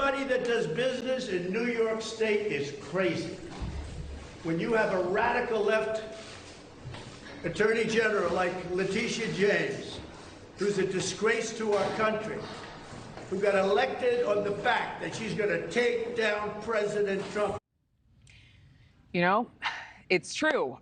Everybody that does business in New York State is crazy. When you have a radical left Attorney General like Letitia James, who's a disgrace to our country, who got elected on the fact that she's going to take down President Trump. You know, it's true.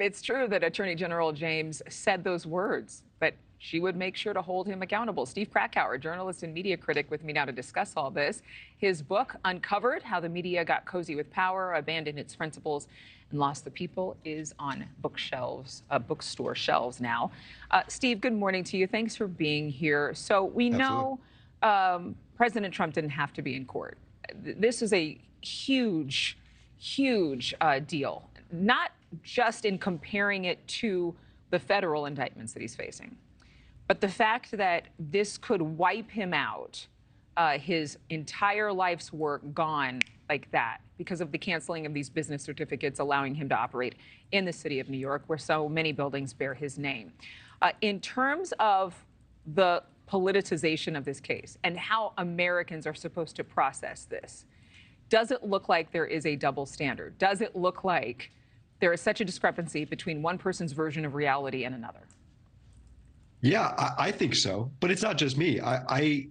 It's true that Attorney General James said those words, but she would make sure to hold him accountable. Steve Krakauer, journalist and media critic, with me now to discuss all this. His book, Uncovered: How the Media Got Cozy with Power, Abandoned Its Principles, and Lost the People, is on bookshelves, bookstore shelves now. Steve, good morning to you. Thanks for being here. So we know President Trump didn't have to be in court. This is a huge deal, not just in comparing it to the federal indictments that he's facing, but the fact that this could wipe him out, his entire life's work gone like that because of the canceling of these business certificates allowing him to operate in the city of New York, where so many buildings bear his name. In terms of the politicization of this case and how Americans are supposed to process this, does it look like there is a double standard? Does it look like there is such a discrepancy between one person's version of reality and another? Yeah, I think so. But it's not just me. I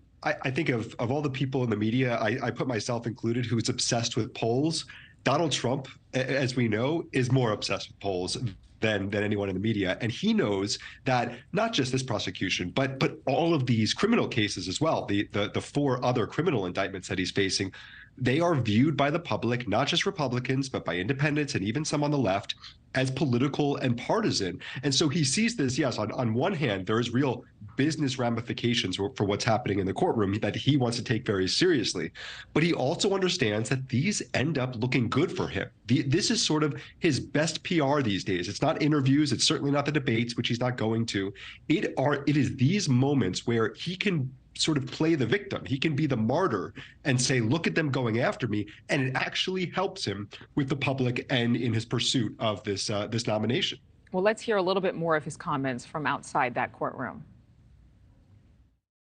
think of all the people in the media, I put myself included, who's obsessed with polls. Donald Trump, as we know, is more obsessed with polls than anyone in the media. And he knows that not just this prosecution, but all of these criminal cases as well, the 4 other criminal indictments that he's facing, they are viewed by the public, not just Republicans, but by independents and even some on the left, as political and partisan. And so he sees this, yes, on one hand, there is real business ramifications for what's happening in the courtroom that he wants to take very seriously. But he also understands that these end up looking good for him. This is sort of his best PR these days. It's not interviews. It's certainly not the debates, which he's not going to. It is these moments where he can sort of play the victim. He can be the martyr and say, look at them going after me. And it actually helps him with the public and in his pursuit of this nomination. Well, let's hear a little bit more of his comments from outside that courtroom.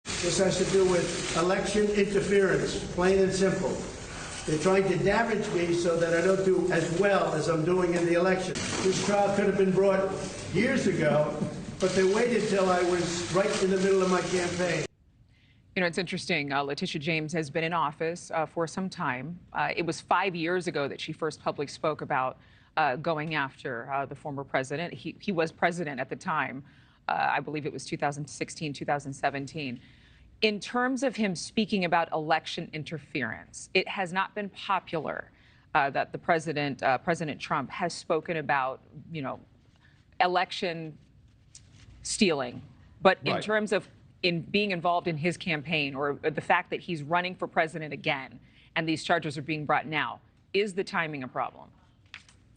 This has to do with election interference, plain and simple. They're trying to damage me so that I don't do as well as I'm doing in the election. This trial could have been brought years ago, but they waited till I was right in the middle of my campaign. You know, it's interesting. Letitia James has been in office for some time. It was 5 years ago that she first publicly spoke about going after the former president. He was president at the time. I believe it was 2016, 2017. In terms of him speaking about election interference, it has not been popular that the president, President Trump, has spoken about, you know, election stealing. But in terms of being involved in his campaign, or the fact that he's running for president again and these charges are being brought now, is the timing a problem?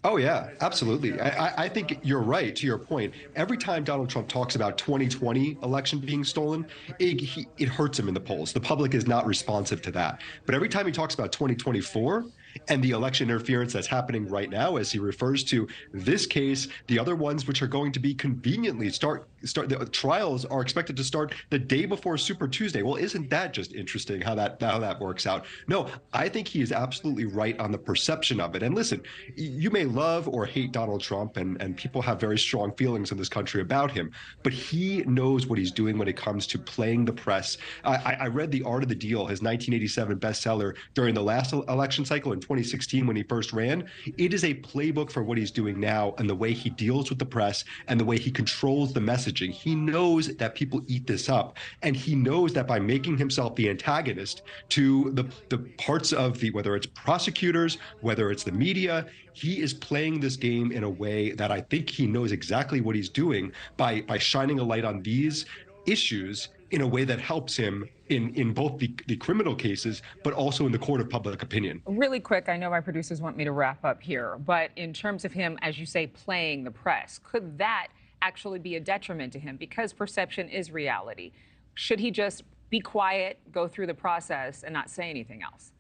Oh, yeah, absolutely. I think you're right, to your point. Every time Donald Trump talks about 2020 election being stolen, it hurts him in the polls. The public is not responsive to that. But every time he talks about 2024 and the election interference that's happening right now, as he refers to this case, the other ones which are going to be conveniently the trials are expected to start the day before Super Tuesday. Well, isn't that just interesting how that works out? No, I think he is absolutely right on the perception of it. And listen, you may love or hate Donald Trump, and people have very strong feelings in this country about him, but he knows what he's doing when it comes to playing the press. I read The Art of the Deal, his 1987 bestseller, during the last election cycle in 2016 when he first ran. It is a playbook for what he's doing now and the way he deals with the press and the way he controls the messaging. He knows that people eat this up, and he knows that by making himself the antagonist to the parts of whether it's prosecutors, whether it's the media, he is playing this game in a way that I think he knows exactly what he's doing by shining a light on these issues in a way that helps him in both the criminal cases, but also in the court of public opinion. Really quick, I know my producers want me to wrap up here, but in terms of him, as you say, playing the press, could that actually be a detriment to him? Because perception is reality. Should he just be quiet, go through the process, and not say anything else?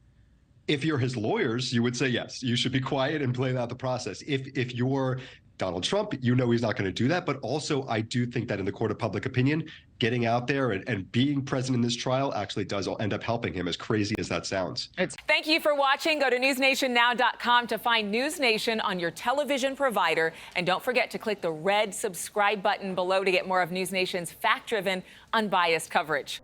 If you're his lawyers, you would say, yes, you should be quiet and play out the process. If you're Donald Trump, you know he's not going to do that. But also, I do think that in the court of public opinion, getting out there and being present in this trial actually does end up helping him, as crazy as that sounds. Thank you for watching. Go to newsnationnow.com to find NewsNation on your television provider. And don't forget to click the red subscribe button below to get more of NewsNation's fact-driven, unbiased coverage.